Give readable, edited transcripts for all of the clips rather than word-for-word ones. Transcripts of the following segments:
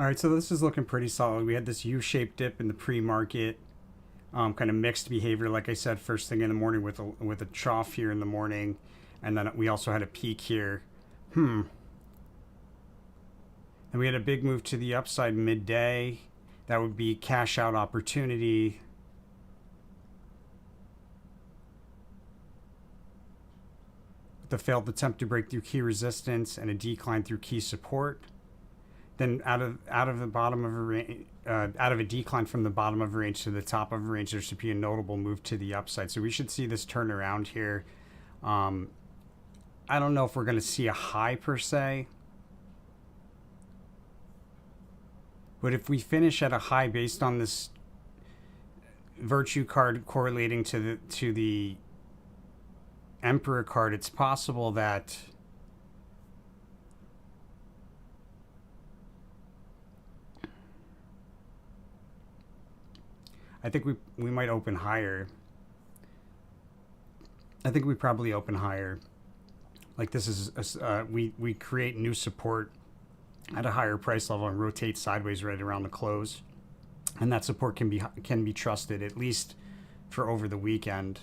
All right, so this is looking pretty solid. We had this U-shaped dip in the pre-market, kind of mixed behavior, like I said, first thing in the morning with a trough here in the morning, and then we also had a peak here. And we had a big move to the upside midday. That would be cash out opportunity. The failed attempt to break through key resistance and a decline through key support. Then out of the bottom of a range, out of a decline from the bottom of a range to the top of a range, there should be a notable move to the upside. So we should see this turn around here. I don't know if we're going to see a high per se, but if we finish at a high based on this virtue card correlating to the Emperor card, it's possible that I think we might open higher. I think we probably open higher. Like this is we create new support at a higher price level and rotate sideways right around the close, and that support can be trusted at least for over the weekend.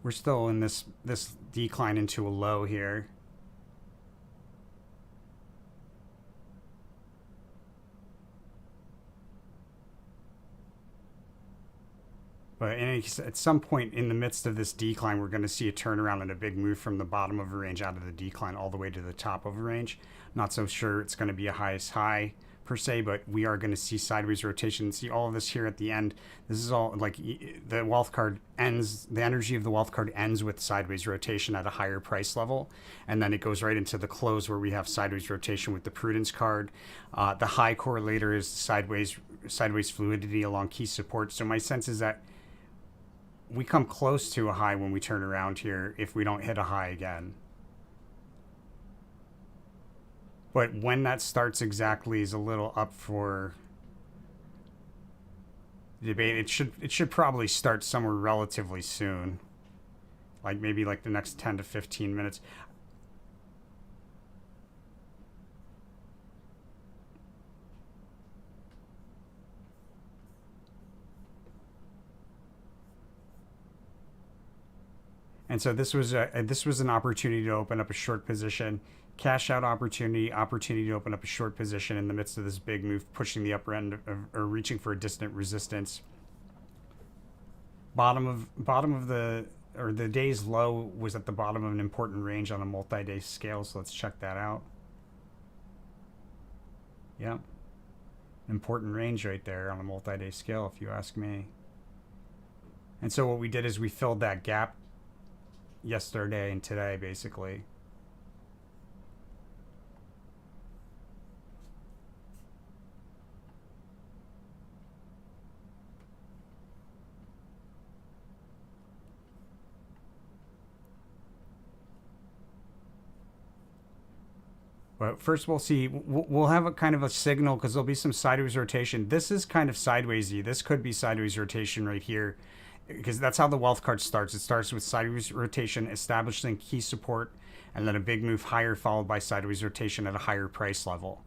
We're still in this decline into a low here. But at some point in the midst of this decline, we're going to see a turnaround and a big move from the bottom of a range out of the decline all the way to the top of a range. Not so sure it's going to be a highest high per se, but we are going to see sideways rotation. See all of this here at the end. This is all like the wealth card ends, the energy of the wealth card ends with sideways rotation at a higher price level. And then it goes right into the close where we have sideways rotation with the prudence card. The high correlator is sideways fluidity along key support. So my sense is that we come close to a high when we turn around here if we don't hit a high again. But when that starts exactly is a little up for debate. It should probably start somewhere relatively soon. Like maybe like the next 10 to 15 minutes. And so this was an opportunity to open up a short position, cash out opportunity to open up a short position in the midst of this big move, pushing the upper end or reaching for a distant resistance. Bottom of the day's low was at the bottom of an important range on a multi-day scale. So let's check that out. Yeah, important range right there on a multi-day scale, if you ask me. And so what we did is we filled that gap yesterday and today, basically. But first we'll see. We'll have a kind of a signal because there'll be some sideways rotation. This is kind of sidewaysy. This could be sideways rotation right here, because that's how the wealth card starts. It starts with sideways rotation, establishing key support, and then a big move higher followed by sideways rotation at a higher price level.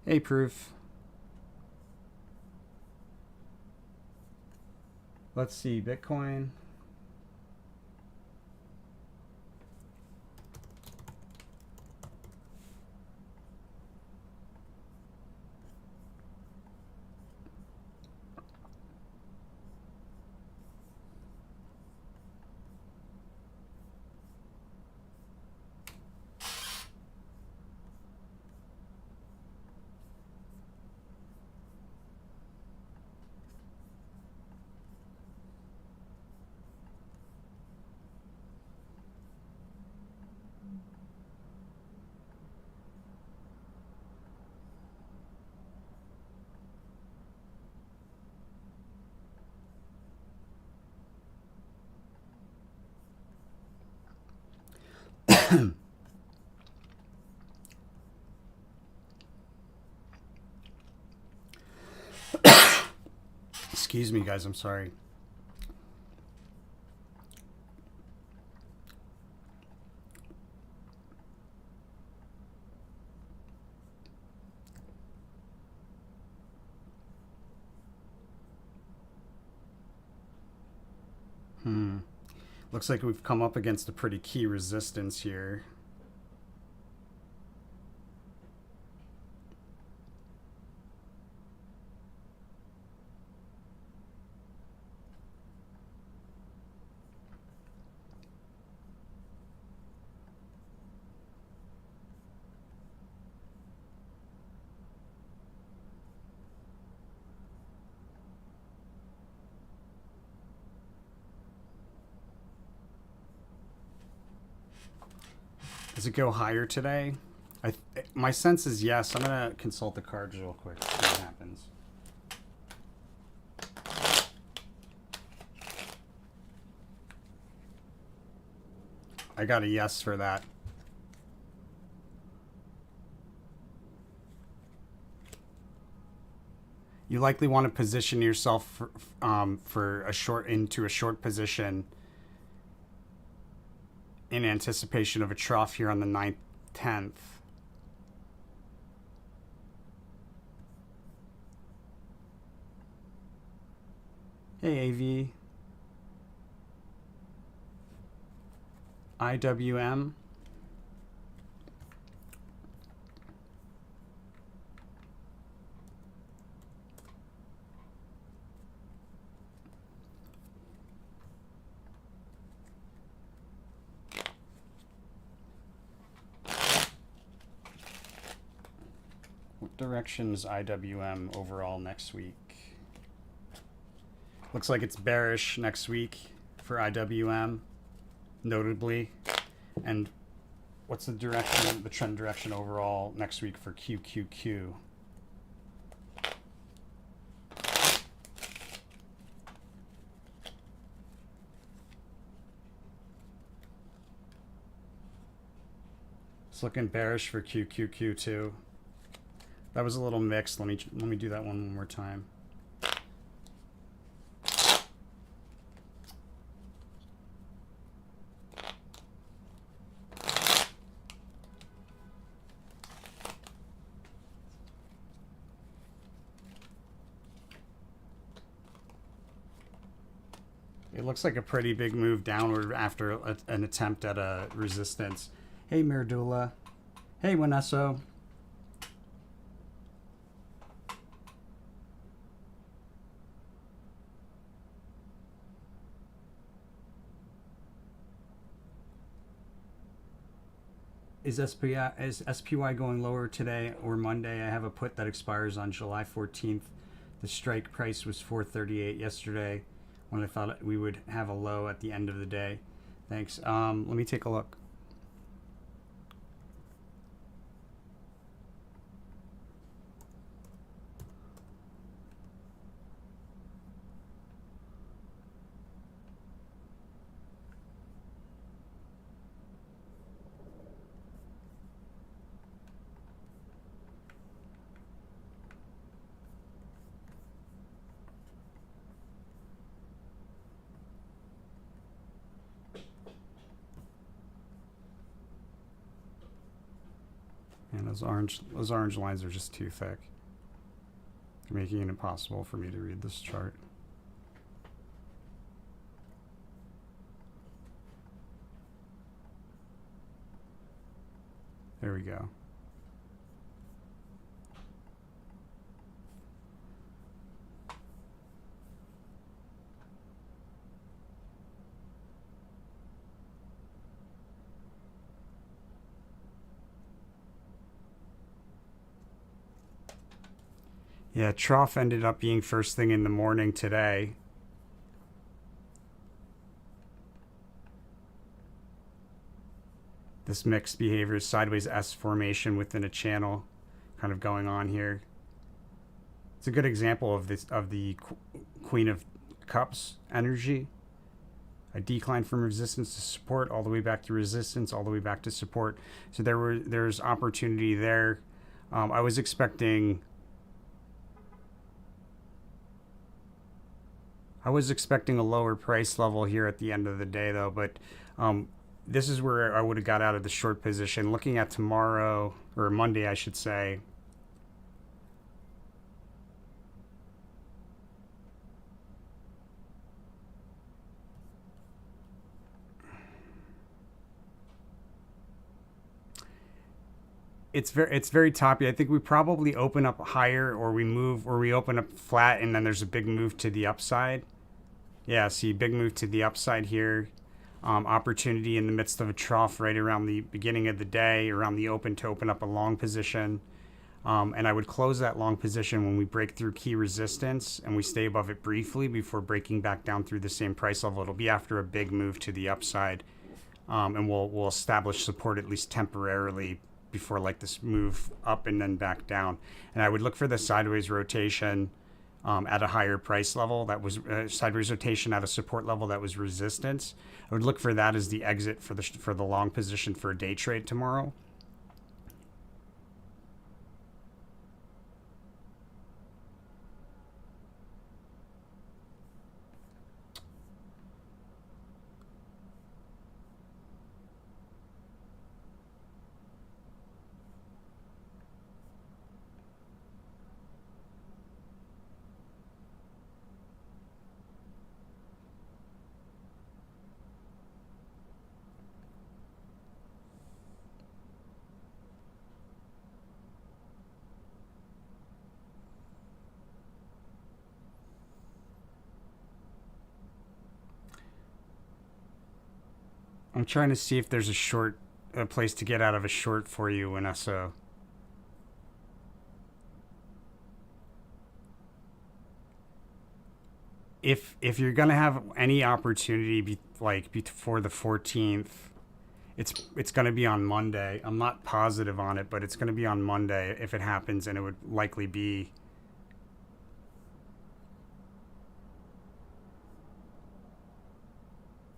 Hey, proof. Let's see, Bitcoin. Excuse me, guys. I'm sorry. Looks like we've come up against a pretty key resistance here. Does it go higher today? My sense is yes. I'm gonna consult the cards real quick. See what happens. I got a yes for that. You likely want to position yourself for a short position in anticipation of a trough here on the 9th, 10th. Hey, AV. IWM. What direction is IWM overall next week? Looks like it's bearish next week for IWM, notably. And what's the direction, the trend direction overall next week for QQQ? It's looking bearish for QQQ too. That was a little mixed. Let me do that one more time. It looks like a pretty big move downward after an attempt at a resistance. Hey, Mirdula. Hey, Wanesso. Is SPY going lower today or Monday? I have a put that expires on July 14th. The strike price was 438 yesterday when I thought we would have a low at the end of the day. Thanks. Let me take a look. And those orange lines are just too thick, making it impossible for me to read this chart. There we go. Yeah, trough ended up being first thing in the morning today. This mixed behavior, sideways S formation within a channel kind of going on here. It's a good example of the Queen of Cups energy. a decline from resistance to support, all the way back to resistance, all the way back to support. So there's opportunity there. I was expecting a lower price level here at the end of the day, though. But this is where I would have got out of the short position. Looking at tomorrow, or Monday, I should say. It's very toppy. I think we probably open up higher, or we open up flat, and then there's a big move to the upside. Yeah, see, big move to the upside here. Opportunity in the midst of a trough right around the beginning of the day, around the open, to open up a long position. And I would close that long position when we break through key resistance and we stay above it briefly before breaking back down through the same price level. It'll be after a big move to the upside, and we'll establish support at least temporarily before like this move up and then back down. And I would look for the sideways rotation at a higher price level. That was sideways rotation at a support level that was resistance. I would look for that as the exit for the long position for a day trade tomorrow. I'm trying to see if there's a place to get out of a short for you, Vanessa. If you're gonna have any opportunity before the 14th, it's gonna be on Monday. I'm not positive on it, but it's gonna be on Monday if it happens, and it would likely be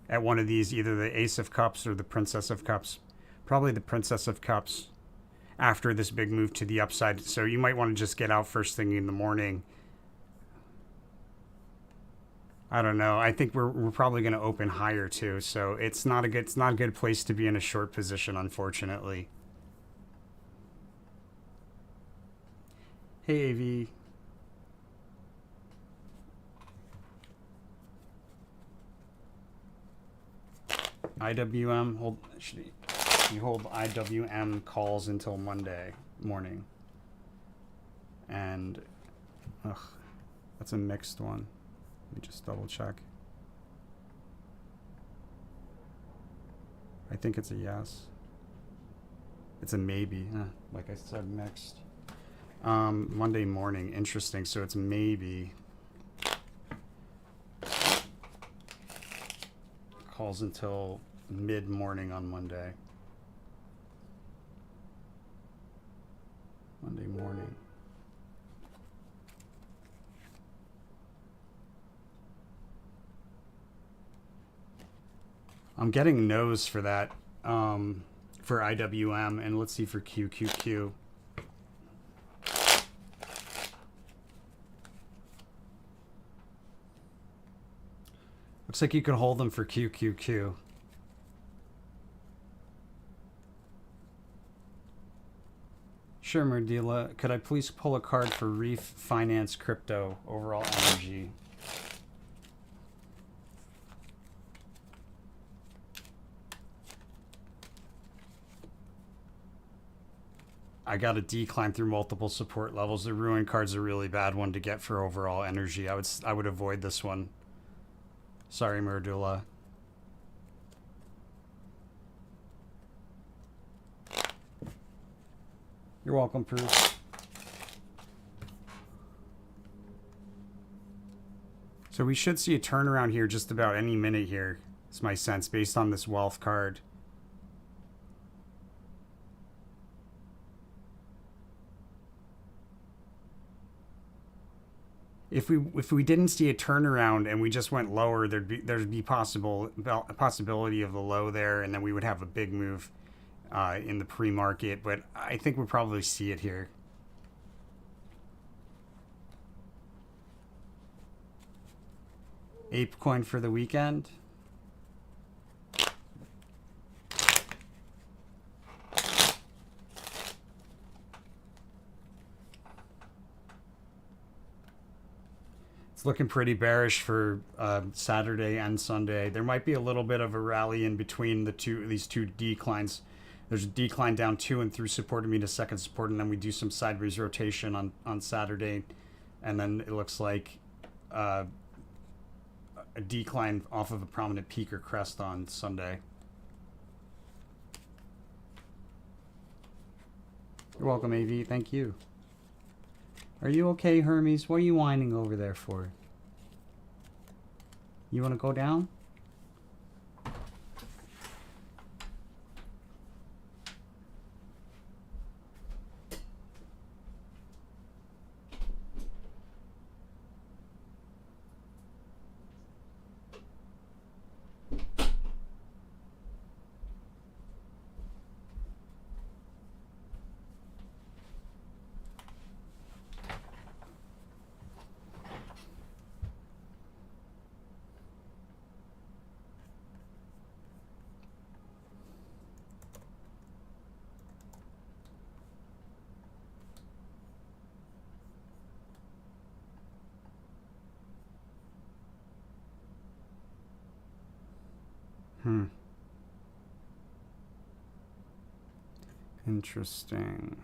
at one of these, either the Ace of Cups or the Princess of Cups. Probably the Princess of Cups after this big move to the upside. So you might want to just get out first thing in the morning. I don't know. I think we're probably going to open higher too. So it's not a good place to be in a short position, unfortunately. Hey, AV. IWM you hold IWM calls until Monday morning, and that's a mixed one. Let me just double check. I think it's a yes. It's a maybe. Like I said, mixed. Monday morning. Interesting. So it's maybe. Calls until mid-morning on Monday. Monday morning. I'm getting no's for that, for IWM, and let's see for QQQ. Looks like you can hold them for QQQ. Sure, Merdila. Could I please pull a card for Reef Finance Crypto Overall Energy? I got a decline through multiple support levels. The Ruin card's a really bad one to get for Overall Energy. I would avoid this one. Sorry, Merdula. You're welcome, Bruce. So we should see a turnaround here just about any minute here. It's my sense based on this wealth card. if we didn't see a turnaround and we just went lower, there'd be a possibility of the low there, and then we would have a big move in the pre-market. But I think we'll probably see it here. ApeCoin for the weekend. Looking pretty bearish for Saturday and Sunday. There might be a little bit of a rally in between these two declines. There's a decline down 2 and through support to meet a second support, and then we do some sideways rotation on Saturday, and then it looks like a decline off of a prominent peak or crest on Sunday. You're welcome, AV. Thank you. Are you okay, Hermes? What are you whining over there for? You want to go down? Interesting.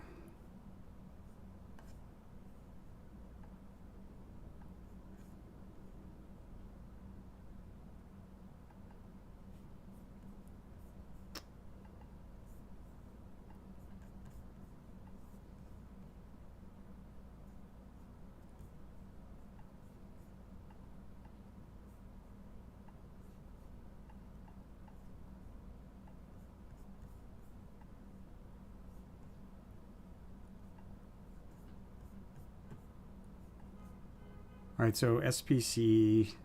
All right, so SPC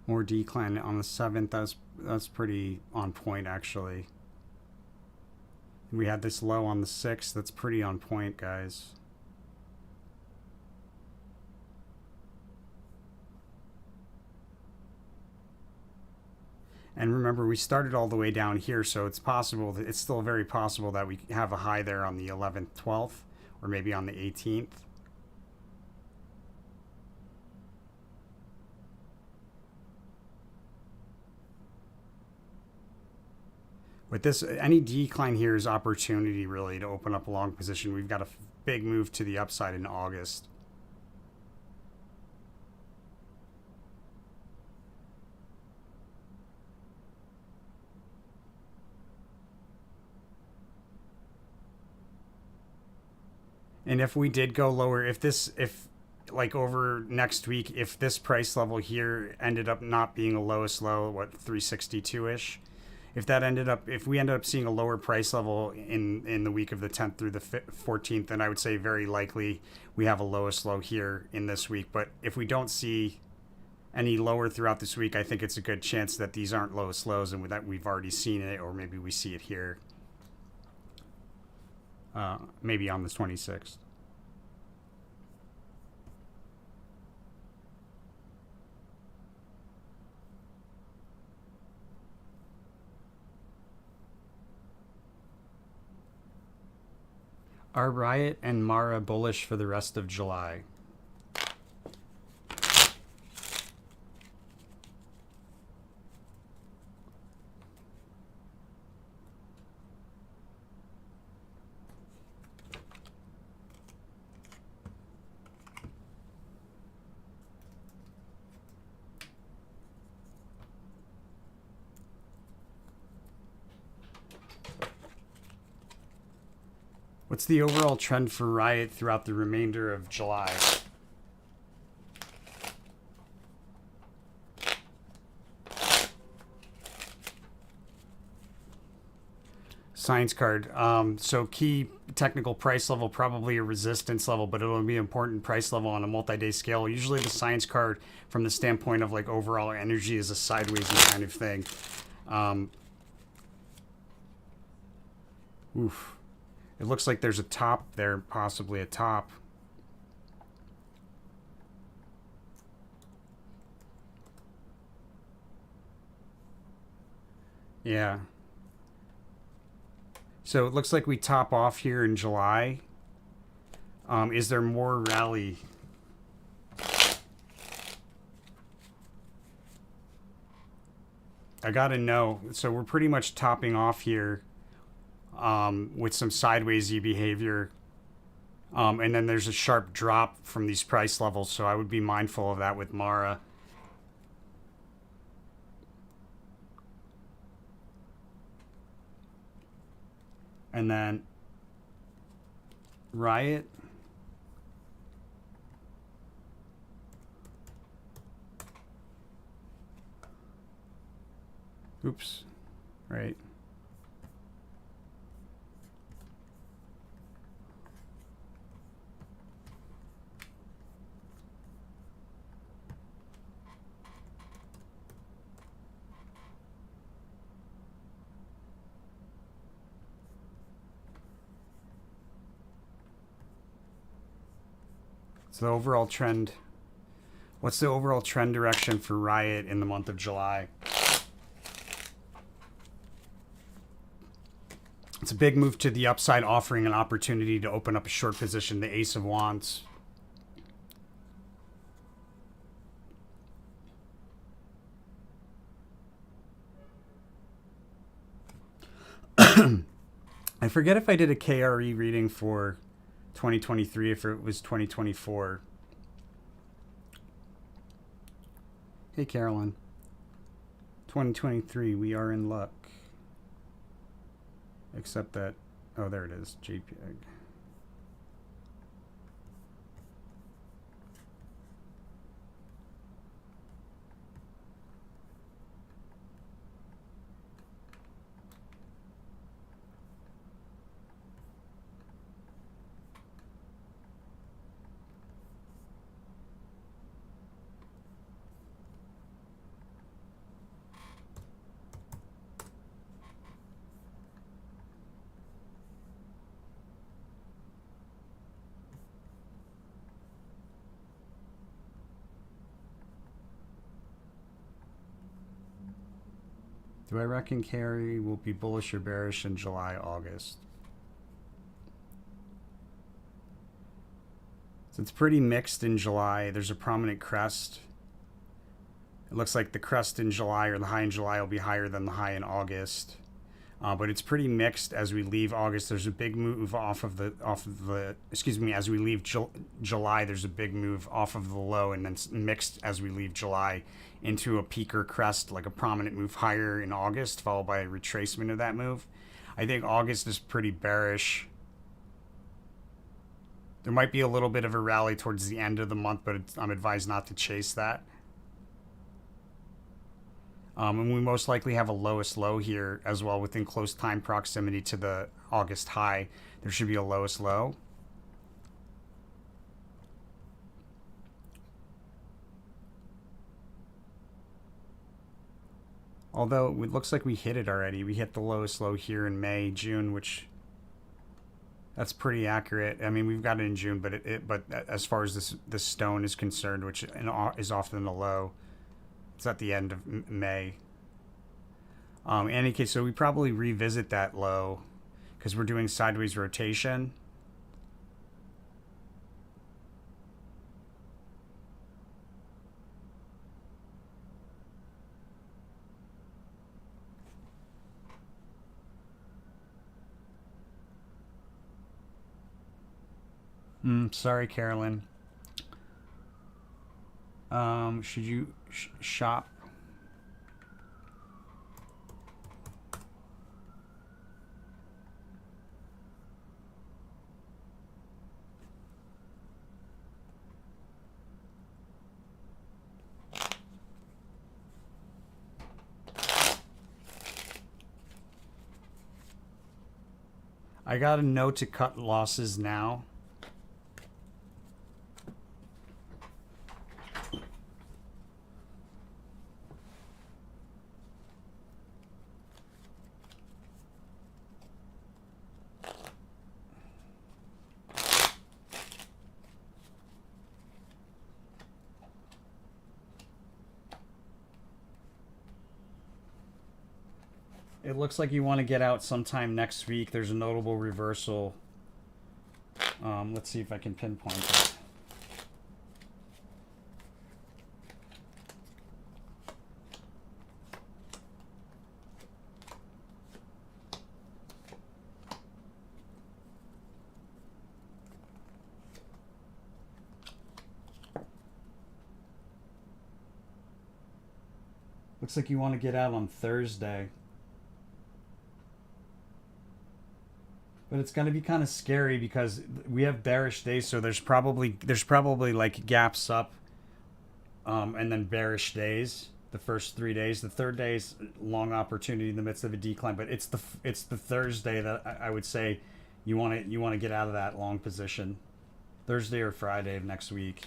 more decline on the 7th. That's pretty on point, actually. We had this low on the 6th. That's pretty on point, guys. And remember, we started all the way down here, so it's possible that it's still very possible that we have a high there on the 11th, 12th, or maybe on the 18th. With this, any decline here is opportunity, really, to open up a long position. We've got a big move to the upside in August. And if we did go lower, if like over next week, if this price level here ended up not being a lowest low, what, 362-ish? If we ended up seeing a lower price level in the week of the 10th through the 14th, then I would say very likely we have a lowest low here in this week. But if we don't see any lower throughout this week, I think it's a good chance that these aren't lowest lows and that we've already seen it, or maybe we see it here. Maybe on the 26th. Are Riot and Mara bullish for the rest of July? What's the overall trend for Riot throughout the remainder of July? Science card. So key technical price level, probably a resistance level, but it'll be an important price level on a multi-day scale. Usually the science card, from the standpoint of like overall energy, is a sideways kind of thing. Oof. It looks like there's a top there, possibly a top. Yeah. So it looks like we top off here in July. Is there more rally? I gotta know. So we're pretty much topping off here with some sidewaysy behavior. And then there's a sharp drop from these price levels. So I would be mindful of that with Mara. And then Riot. Oops. Right. So the overall trend, what's the overall trend direction for Riot in the month of July? It's a big move to the upside, offering an opportunity to open up a short position, the Ace of Wands. I forget if I did a KRE reading for 2023, if it was 2024. Hey, Carolyn. 2023, we are in luck. Except that, oh, there it is, JPEG. Do I reckon Carrie will be bullish or bearish in July, August? So it's pretty mixed in July. There's a prominent crest. It looks like the crest in July, or the high in July, will be higher than the high in August. But it's pretty mixed as we leave August. There's a big move off of the excuse me, as we leave July, there's a big move off of the low, and then it's mixed as we leave July into a peak or crest, like a prominent move higher in August, followed by a retracement of that move. I think August is pretty bearish. There might be a little bit of a rally towards the end of the month, but I'm advised not to chase that. And we most likely have a lowest low here as well, within close time proximity to the August high. There should be a lowest low. Although it looks like we hit it already. We hit the lowest low here in May, June, which that's pretty accurate. I mean, we've got it in June, but as far as this stone is concerned, which is often the low, it's at the end of May. In any case, so we probably revisit that low because we're doing sideways rotation. Sorry, Carolyn. Should you shop? I got a note to cut losses now. It looks like you want to get out sometime next week. There's a notable reversal. Let's see if I can pinpoint it. Looks like you want to get out on Thursday. But it's going to be kind of scary because we have bearish days, so there's probably like gaps up, and then bearish days. The first 3 days, the third day is long opportunity in the midst of a decline. But it's the Thursday that I would say you want to get out of that long position, Thursday or Friday of next week.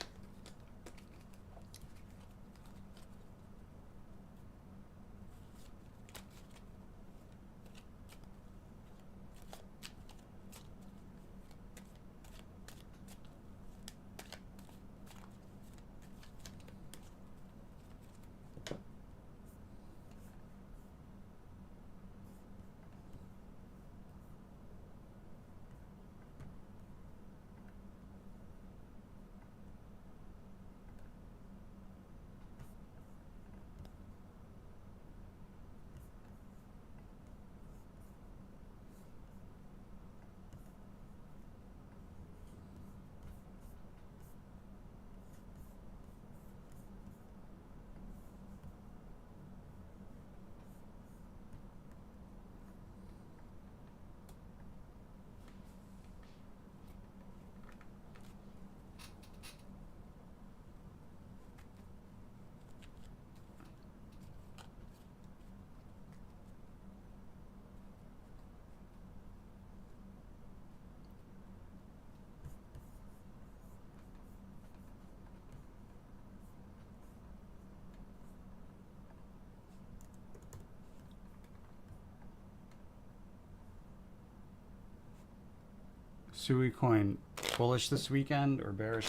Sui coin bullish this weekend or bearish?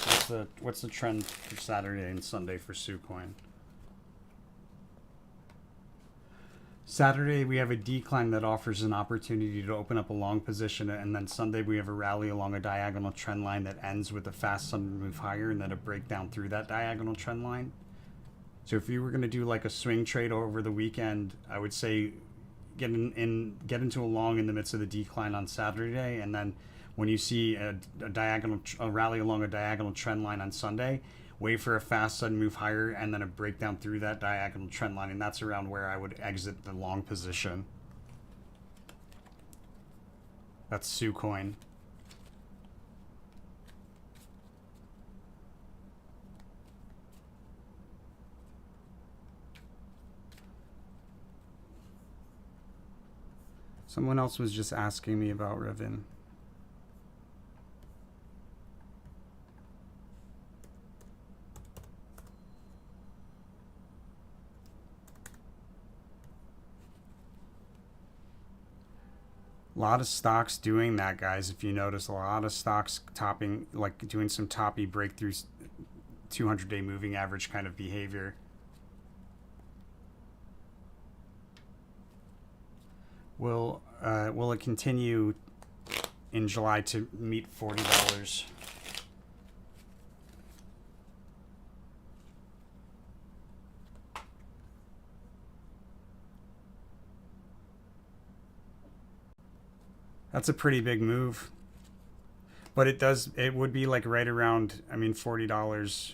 What's the trend for Saturday and Sunday for Sui coin? Saturday we have a decline that offers an opportunity to open up a long position, and then Sunday we have a rally along a diagonal trend line that ends with a fast sudden move higher and then a breakdown through that diagonal trend line. So if you were going to do like a swing trade over the weekend, I would say get into a long in the midst of the decline on Saturday, and then when you see a rally along a diagonal trend line on Sunday, wait for a fast sudden move higher and then a breakdown through that diagonal trend line, and that's around where I would exit the long position. That's Sui coin. Someone else was just asking me about Rivian. A lot of stocks doing that, guys. If you notice, a lot of stocks topping, like doing some toppy breakthroughs, 200-day moving average kind of behavior. Will it continue in July to meet $40? That's a pretty big move. But it would be like right around, I mean, $40.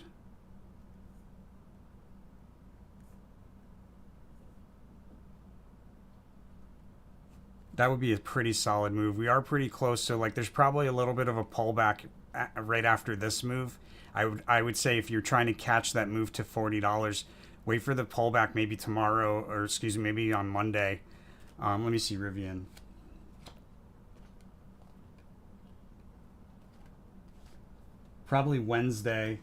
That would be a pretty solid move. We are pretty close, so like there's probably a little bit of a pullback right after this move. I would say if you're trying to catch that move to $40, wait for the pullback maybe tomorrow, or excuse me, maybe on Monday. Let me see Rivian. Probably Wednesday.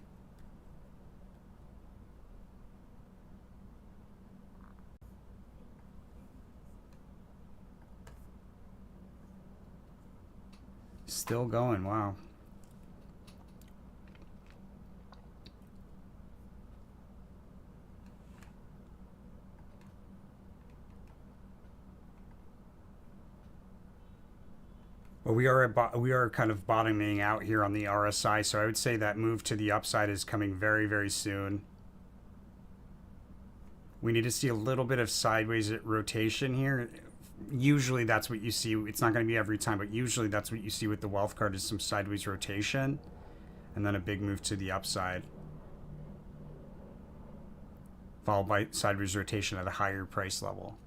Still going. Wow. Well, we are kind of bottoming out here on the RSI, so I would say that move to the upside is coming very, very soon. We need to see a little bit of sideways rotation here. Usually that's what you see. It's not going to be every time, but usually that's what you see with the wealth card is some sideways rotation and then a big move to the upside, followed by sideways rotation at a higher price level.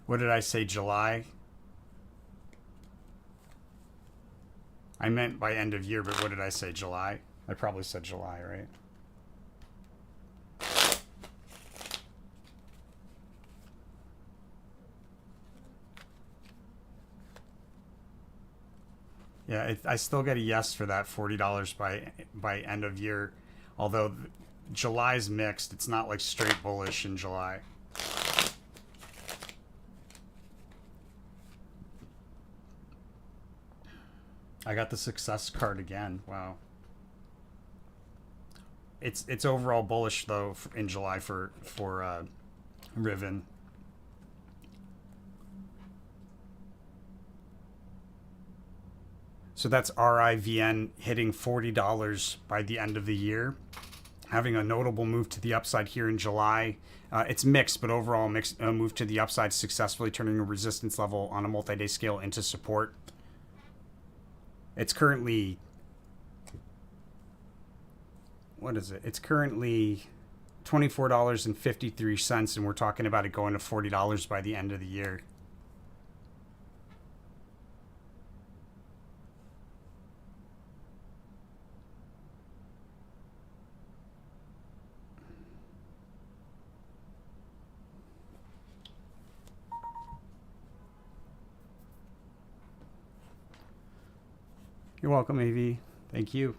What did I say, July? I meant by end of year, but what did I say, July? I probably said July, right? Yeah, I still get a yes for that $40 by end of year, although July's mixed. It's not like straight bullish in July. I got the success card again. Wow. It's overall bullish though in July for Riven. So that's RIVN hitting $40 by the end of the year, having a notable move to the upside here in July. It's mixed, but overall mixed move to the upside, successfully turning a resistance level on a multi-day scale into support. It's currently, what is it? It's currently $24.53, and we're talking about it going to $40 by the end of the year. You're welcome, AV. Thank you.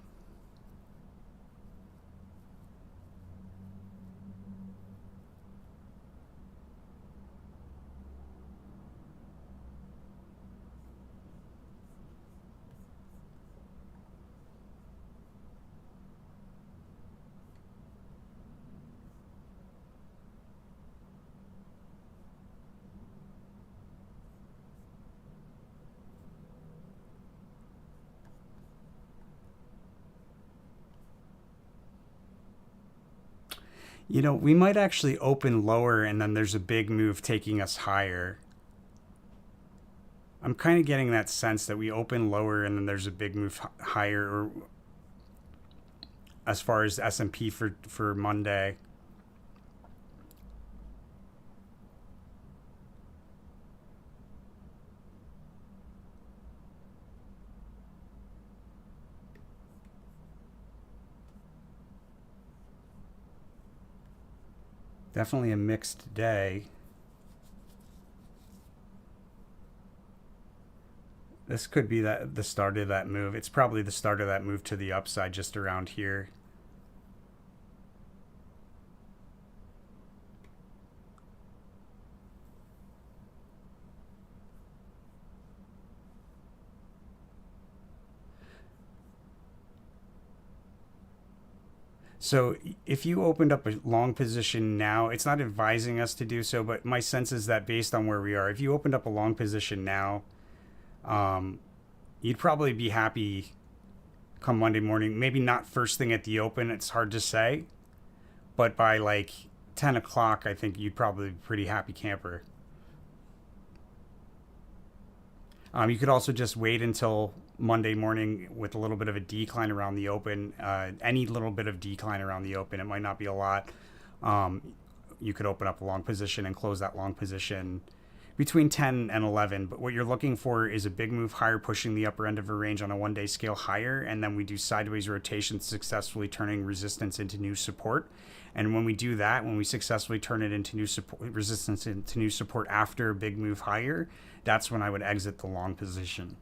You know, we might actually open lower and then there's a big move taking us higher. I'm kind of getting that sense that we open lower and then there's a big move higher, or as far as S&P for Monday. Definitely a mixed day. This could be the start of that move. It's probably the start of that move to the upside just around here. So if you opened up a long position now, it's not advising us to do so, but my sense is that based on where we are, if you opened up a long position now, you'd probably be happy come Monday morning. Maybe not first thing at the open, it's hard to say, but by like 10 o'clock, I think you'd probably be a pretty happy camper. You could also just wait until Monday morning with a little bit of a decline around the open. Any little bit of decline around the open, it might not be a lot. you could open up a long position and close that long position between 10 and 11. But what you're looking for is a big move higher, pushing the upper end of a range on a 1-day scale higher, and then we do sideways rotation, successfully turning resistance into new support. And when we do that, when we successfully turn it into new support, resistance into new support after a big move higher, that's when I would exit the long position.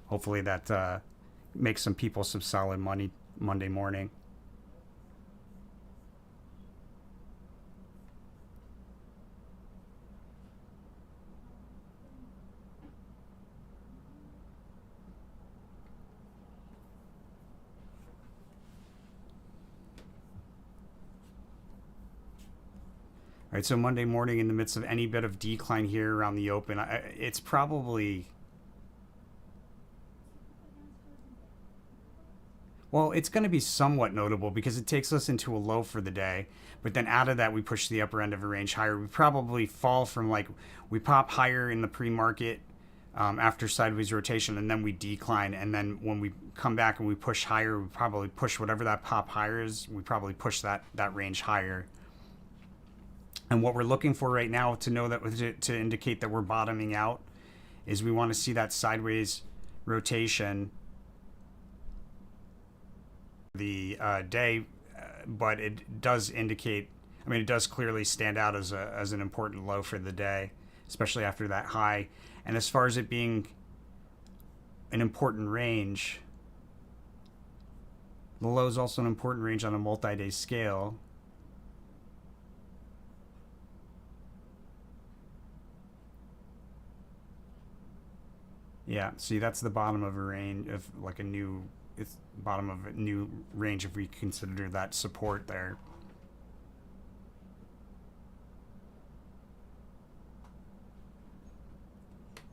Hopefully that makes some people some solid money Monday morning. All right, so Monday morning in the midst of any bit of decline here around the open, it's probably... Well, it's going to be somewhat notable because it takes us into a low for the day. But then out of that, we push the upper end of a range higher. We probably fall from like, we pop higher in the pre-market after sideways rotation, and then we decline. And then when we come back and we push higher, we probably push whatever that pop higher is. We probably push that range higher. And what we're looking for right now to know that to indicate that we're bottoming out is we want to see that sideways rotation the day, but it does indicate, I mean, it does clearly stand out as an important low for the day, especially after that high. And as far as it being an important range, the low is also an important range on a multi-day scale. Yeah, see, that's the bottom of a range of like a new, it's bottom of a new range if we consider that support there.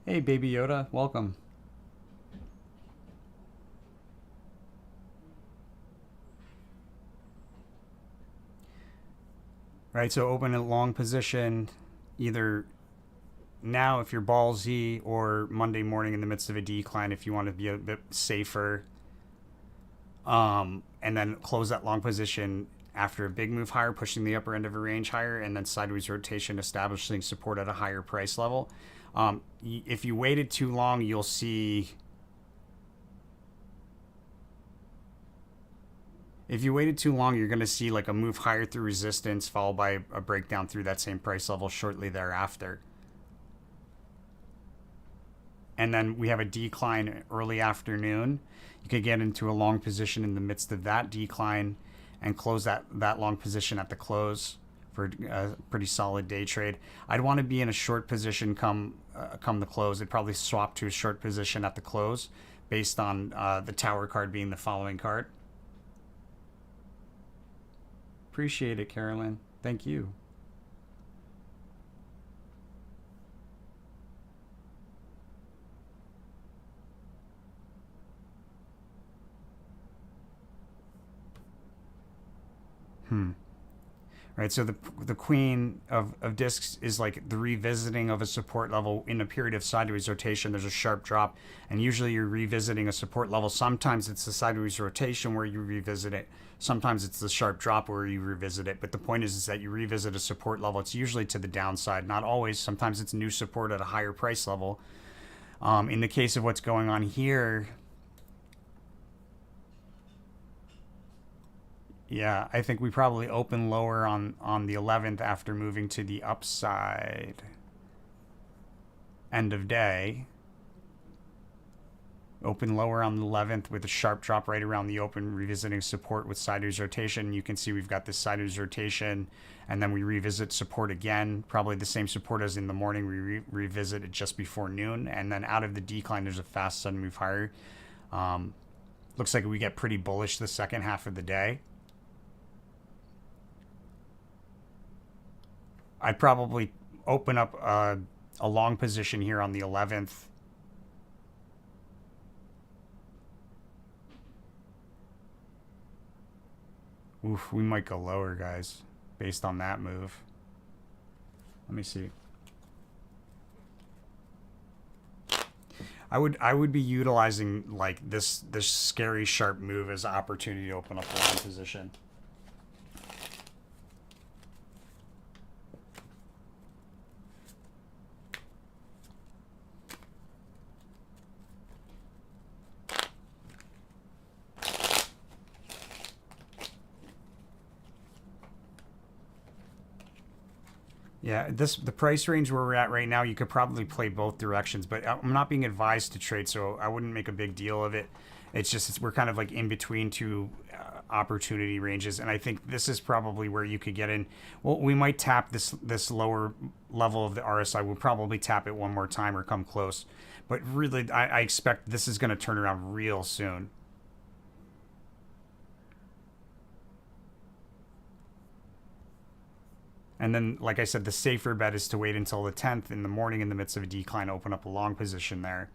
Hey, Baby Yoda, welcome. Right, so open a long position either now if you're ballsy, or Monday morning in the midst of a decline if you want to be a bit safer. And then close that long position after a big move higher, pushing the upper end of a range higher, and then sideways rotation, establishing support at a higher price level. If you waited too long, you'll see... If you waited too long, you're going to see like a move higher through resistance, followed by a breakdown through that same price level shortly thereafter. And then we have a decline early afternoon. You could get into a long position in the midst of that decline and close that long position at the close for a pretty solid day trade. I'd want to be in a short position come the close. I'd probably swap to a short position at the close based on the tower card being the following card. Appreciate it, Carolyn. Thank you. Right, so the queen of discs is like the revisiting of a support level in a period of sideways rotation. There's a sharp drop, and usually you're revisiting a support level. Sometimes it's the sideways rotation where you revisit it. Sometimes it's the sharp drop where you revisit it. But the point is that you revisit a support level. It's usually to the downside, not always. Sometimes it's new support at a higher price level. In the case of what's going on here, yeah, I think we probably open lower on the 11th after moving to the upside end of day. Open lower on the 11th with a sharp drop right around the open, revisiting support with sideways rotation. You can see we've got this sideways rotation, and then we revisit support again, probably the same support as in the morning. We revisit it just before noon, and then out of the decline, there's a fast sudden move higher. Looks like we get pretty bullish the second half of the day. I'd probably open up a long position here on the 11th. Oof, we might go lower, guys, based on that move. Let me see. I would be utilizing like this scary sharp move as an opportunity to open up a long position. Yeah, the price range where we're at right now, you could probably play both directions, but I'm not being advised to trade, so I wouldn't make a big deal of it. We're kind of like in between two opportunity ranges, and I think this is probably where you could get in. Well, we might tap this lower level of the RSI. We'll probably tap it one more time or come close, but really, I expect this is going to turn around real soon. And then, like I said, the safer bet is to wait until the 10th in the morning in the midst of a decline, open up a long position there.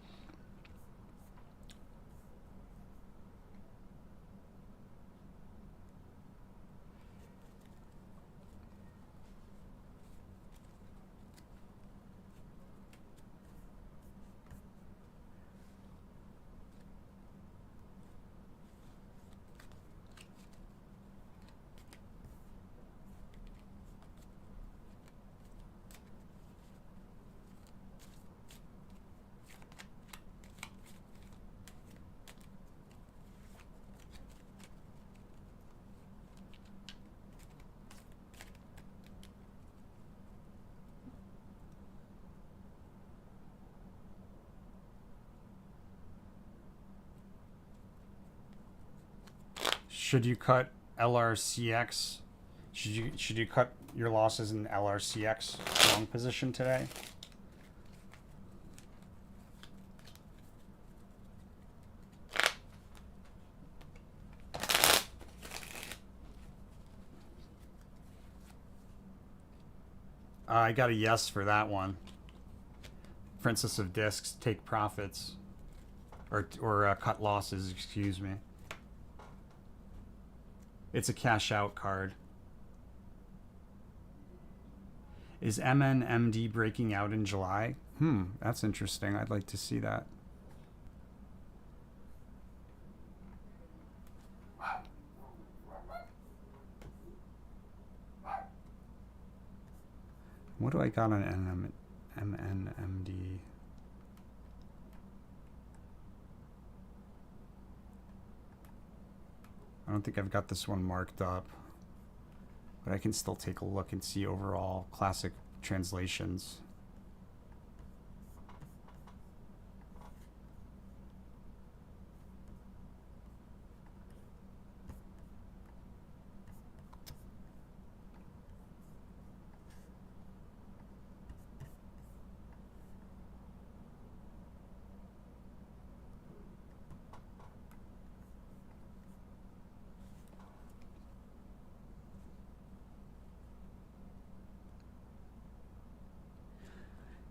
Should you cut LRCX? Should you cut your losses in LRCX long position today? I got a yes for that one. Princess of Discs, take profits, or cut losses. Excuse me. It's a cash out card. Is MNMD breaking out in July? That's interesting. I'd like to see that. What do I got on MNMD? I don't think I've got this one marked up, but I can still take a look and see overall classic translations.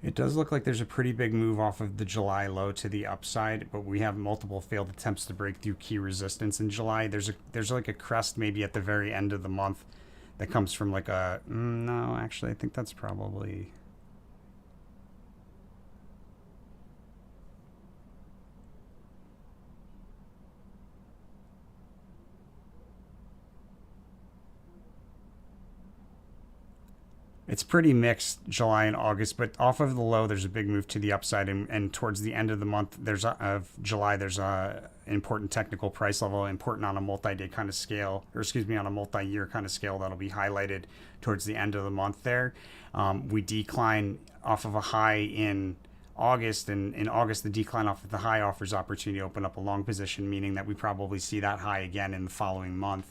It does look like there's a pretty big move off of the July low to the upside, but we have multiple failed attempts to break through key resistance in July. There's like a crest maybe at the very end of the month that comes from like a no, actually I think that's probably it's pretty mixed July and August, but off of the low, there's a big move to the upside, and towards the end of the month, of July, there's a important technical price level, important on a multi-day kind of scale, or excuse me, on a multi-year kind of scale that'll be highlighted towards the end of the month. There, we decline off of a high in August, and in August, the decline off of the high offers opportunity to open up a long position, meaning that we probably see that high again in the following month.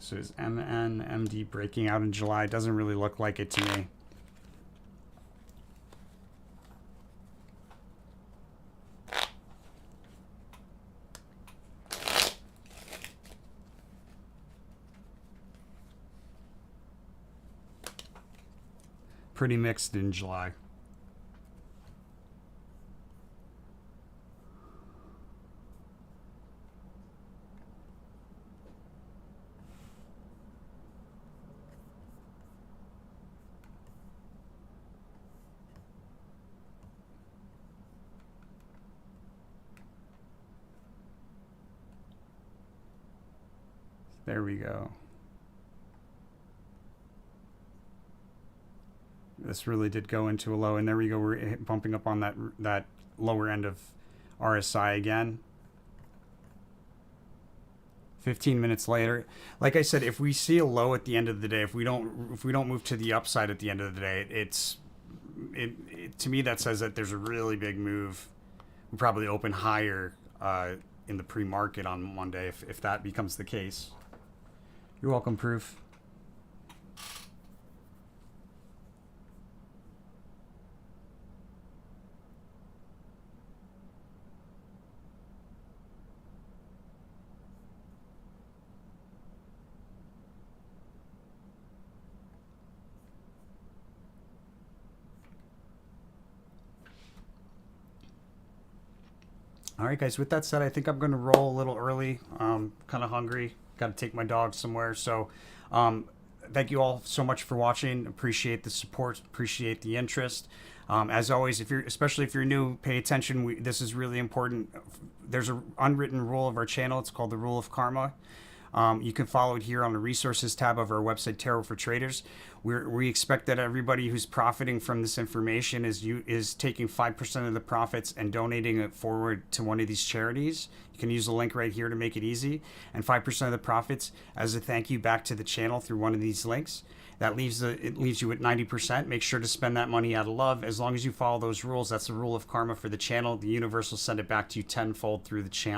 So is MNMD breaking out in July? Doesn't really look like it to me. Pretty mixed in July. There we go. This really did go into a low, and there we go. We're bumping up on that lower end of RSI again. 15 minutes later, like I said, if we see a low at the end of the day, if we don't move to the upside at the end of the day, to me that says that there's a really big move. We'll probably open higher in the pre-market on Monday if that becomes the case. You're welcome, Proof. All right, guys. With that said, I think I'm going to roll a little early. Kind of hungry. Got to take my dog somewhere. So, thank you all so much for watching. Appreciate the support. Appreciate the interest. As always, especially if you're new, pay attention. This is really important. There's an unwritten rule of our channel. It's called the Rule of Karma. You can follow it here on the resources tab of our website, Tarot for Traders. We expect that everybody who's profiting from this information is taking 5% of the profits and donating it forward to one of these charities. You can use the link right here to make it easy, and 5% of the profits as a thank you back to the channel through one of these links. That leaves you at 90%. Make sure to spend that money out of love. As long as you follow those rules, that's the rule of karma for the channel. The universe will send it back to you tenfold through the channel.